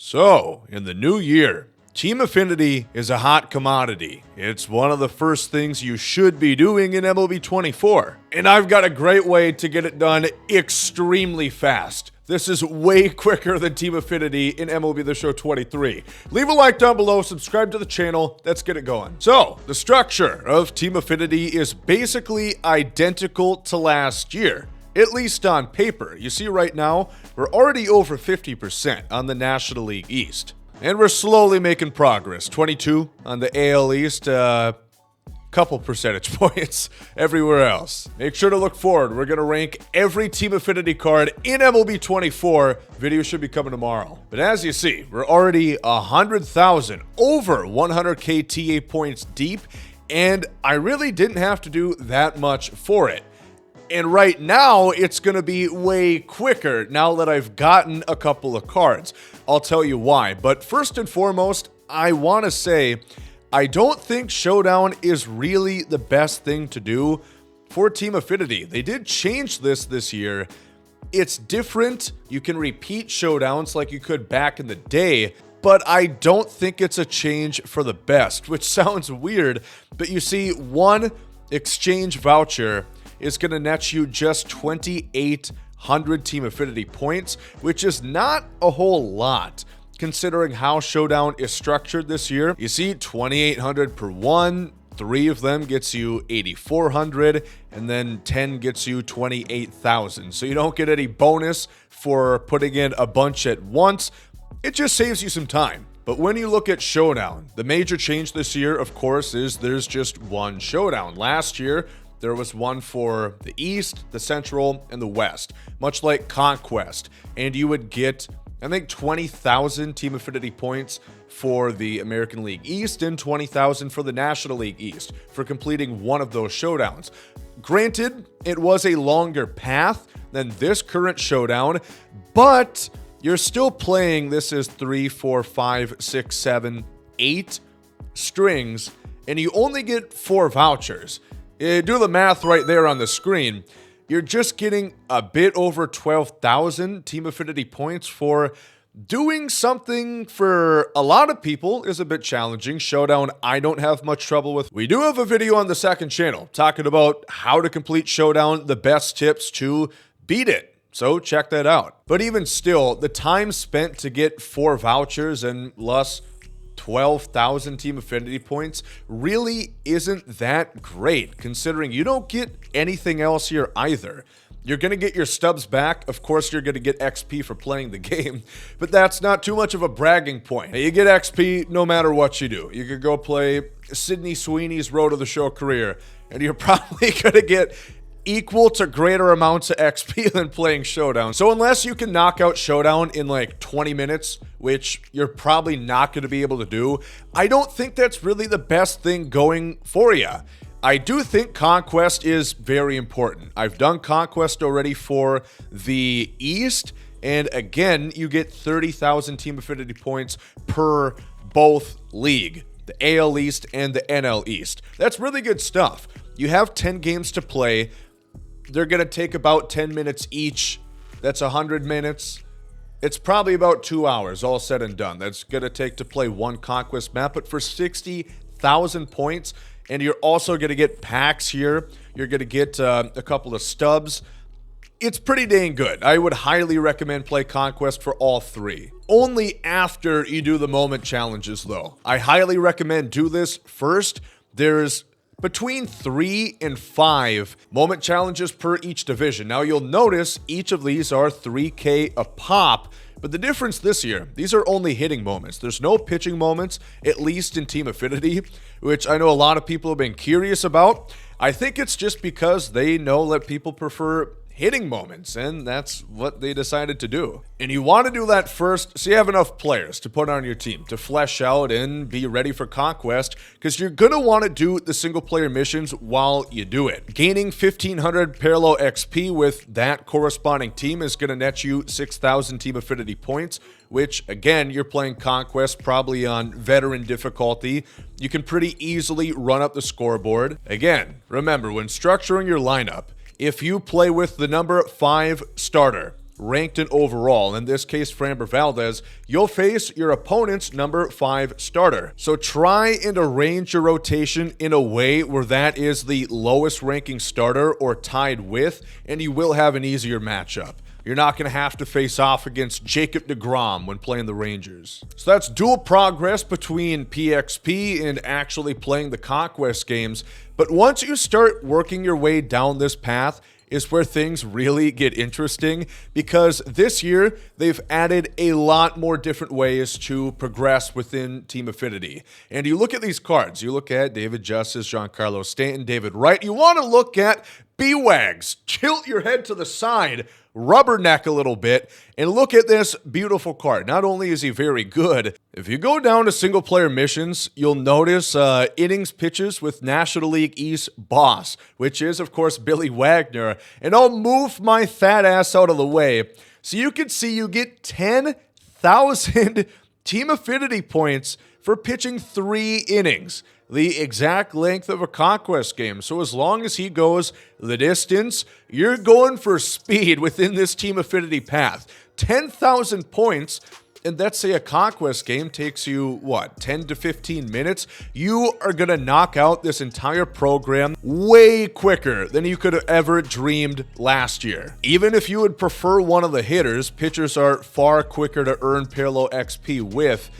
So, in the new year, Team Affinity is a hot commodity. It's one of the first things you should be doing in MLB 24. And I've got a great way to get it done extremely fast. This is way quicker than Team Affinity in MLB The Show 23. Leave a like down below, subscribe to the channel, let's get it going. So, the structure of Team Affinity is basically identical to last year. At least on paper. You see right now, we're already over 50% on the National League East. And we're slowly making progress. 22 on the AL East, couple percentage points everywhere else. Make sure to look forward. We're going to rank every Team Affinity card in MLB 24. Video should be coming tomorrow. But as you see, we're already 100,000, over 100K TA points deep. And I really didn't have to do that much for it. And right now, it's going to be way quicker now that I've gotten a couple of cards. I'll tell you why. But first and foremost, I want to say, I don't think Showdown is really the best thing to do for Team Affinity. They did change this year. It's different. You can repeat Showdowns like you could back in the day. But I don't think it's a change for the best, which sounds weird. But you see, one exchange voucher is going to net you just 2,800 Team Affinity points, which is not a whole lot considering how Showdown is structured this year. You see, 2,800 per one, 3 of them gets you 8,400, and then 10 gets you 28,000. So you don't get any bonus for putting in a bunch at once. It just saves you some time. But when you look at Showdown, the major change this year, of course, is there's just one Showdown. Last year, there was one for the East, the Central, and the West, much like Conquest. And you would get, I think, 20,000 Team Affinity points for the American League East and 20,000 for the National League East for completing one of those Showdowns. Granted, it was a longer path than this current Showdown, but you're still playing, this is 3, 4, 5, 6, 7, 8 strings, and you only get 4 vouchers. Do the math right there on the screen. You're just getting a bit over 12,000 Team Affinity points for doing something for a lot of people is a bit challenging. Showdown, I don't have much trouble with. We do have a video on the second channel talking about how to complete Showdown, the best tips to beat it. So check that out. But even still, the time spent to get 4 vouchers and less 12,000 Team Affinity points really isn't that great, considering you don't get anything else here either. You're going to get your stubs back. Of course, you're going to get XP for playing the game, but that's not too much of a bragging point. You get XP no matter what you do. You could go play Sydney Sweeney's Road to the Show career, and you're probably going to get equal to greater amounts of XP than playing Showdown. So unless you can knock out Showdown in like 20 minutes, which you're probably not going to be able to do, I don't think that's really the best thing going for you. I do think Conquest is very important. I've done Conquest already for the East, and again, you get 30,000 Team Affinity points per both league, the AL East and the NL East. That's really good stuff. You have 10 games to play. They're going to take about 10 minutes each. That's 100 minutes. It's probably about 2 hours, all said and done. That's going to take to play one Conquest map, but for 60,000 points, and you're also going to get packs here. You're going to get a couple of stubs. It's pretty dang good. I would highly recommend play Conquest for all 3. Only after you do the moment challenges, though. I highly recommend do this first. There's between 3 and 5 moment challenges per each division. Now you'll notice each of these are 3K a pop, but the difference this year, these are only hitting moments. There's no pitching moments, at least in Team Affinity, which I know a lot of people have been curious about. I think it's just because they know that people prefer hitting moments, and that's what they decided to do. And you want to do that first so you have enough players to put on your team to flesh out and be ready for Conquest, because you're going to want to do the single player missions while you do it. Gaining 1,500 parallel XP with that corresponding team is going to net you 6,000 Team Affinity points, which again, you're playing Conquest probably on veteran difficulty. You can pretty easily run up the scoreboard. Again, remember when structuring your lineup, if you play with the number 5 starter, ranked in overall. In this case, Framber Valdez, you'll face your opponent's number 5 starter. So try and arrange your rotation in a way where that is the lowest ranking starter or tied with, and you will have an easier matchup. You're not going to have to face off against Jacob deGrom when playing the Rangers. So that's dual progress between PXP and actually playing the Conquest games. But once you start working your way down this path is where things really get interesting, because this year they've added a lot more different ways to progress within Team Affinity. And you look at these cards, you look at David Justice, Giancarlo Stanton, David Wright, you want to look at B-Wags. Tilt your head to the side, rubberneck a little bit, and look at this beautiful card. Not only is he very good, if you go down to single player missions, you'll notice innings pitches with National League East boss, which is, of course, Billy Wagner. And I'll move my fat ass out of the way so you can see you get 10,000 Team Affinity points for pitching 3 innings. The exact length of a Conquest game. So as long as he goes the distance, you're going for speed within this Team Affinity path. 10,000 points, and let's say a Conquest game takes you, what, 10 to 15 minutes? You are going to knock out this entire program way quicker than you could have ever dreamed last year. Even if you would prefer one of the hitters, pitchers are far quicker to earn parallel XP with,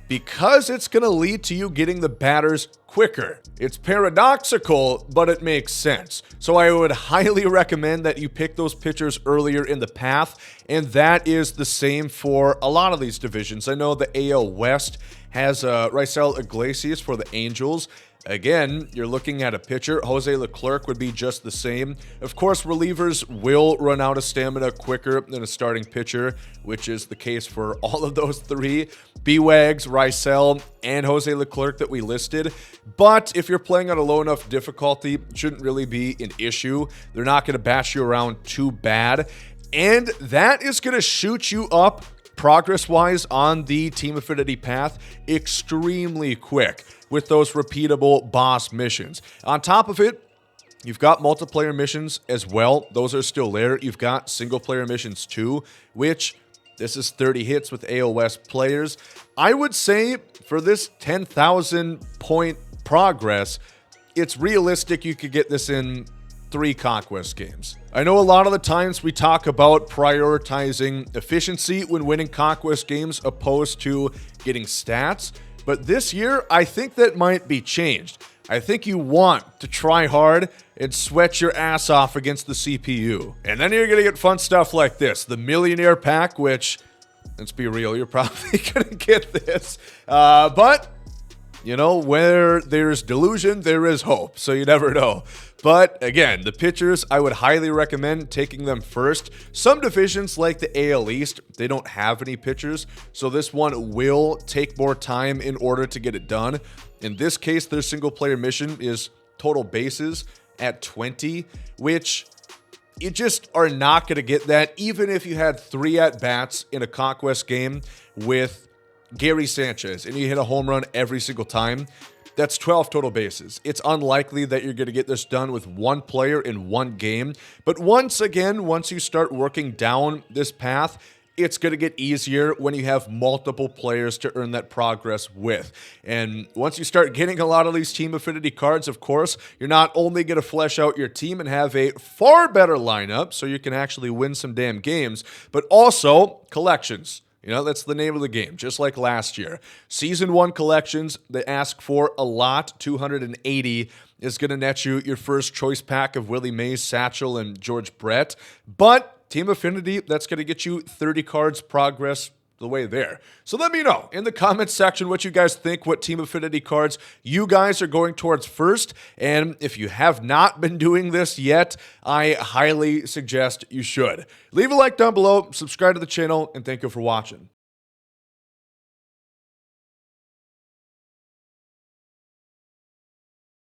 because it's going to lead to you getting the batters quicker. It's paradoxical, but it makes sense. So I would highly recommend that you pick those pitchers earlier in the path, and that is the same for a lot of these divisions. I know the AL West has Raisel Iglesias for the Angels. Again, you're looking at a pitcher. Jose Leclerc would be just the same. Of course, relievers will run out of stamina quicker than a starting pitcher, which is the case for all of those 3. B-Wags, Raisel, and Jose Leclerc that we listed. But if you're playing on a low enough difficulty, it shouldn't really be an issue. They're not going to bash you around too bad. And that is going to shoot you up progress-wise on the Team Affinity path extremely quick with those repeatable boss missions. On top of it, you've got multiplayer missions as well. Those are still there. You've got single-player missions too, which this is 30 hits with AL West players. I would say for this 10,000 point progress, it's realistic you could get this in 3 Conquest games. I know a lot of the times we talk about prioritizing efficiency when winning Conquest games opposed to getting stats, but this year I think that might be changed. I think you want to try hard and sweat your ass off against the CPU. And then you're going to get fun stuff like this. The Millionaire Pack, which, let's be real, you're probably going to get this. But, you know, where there's delusion, there is hope. So you never know. But again, the pitchers, I would highly recommend taking them first. Some divisions like the AL East, they don't have any pitchers. So this one will take more time in order to get it done. In this case, their single player mission is total bases at 20, which you just are not going to get that even if you had 3 at-bats in a Conquest game with Gary Sanchez and you hit a home run every single time. That's 12 total bases. It's unlikely that you're going to get this done with 1 player in 1 game. But once again, once you start working down this path, it's going to get easier when you have multiple players to earn that progress with. And once you start getting a lot of these Team Affinity cards, of course, you're not only going to flesh out your team and have a far better lineup so you can actually win some damn games, but also collections. You know, that's the name of the game, just like last year. Season 1 collections, they ask for a lot. 280 is going to net you your first choice pack of Willie Mays, Satchel, and George Brett. But Team Affinity, that's going to get you 30 cards progress the way there. So let me know in the comments section what you guys think, what Team Affinity cards you guys are going towards first. And if you have not been doing this yet, I highly suggest you should. Leave a like down below, subscribe to the channel, and thank you for watching.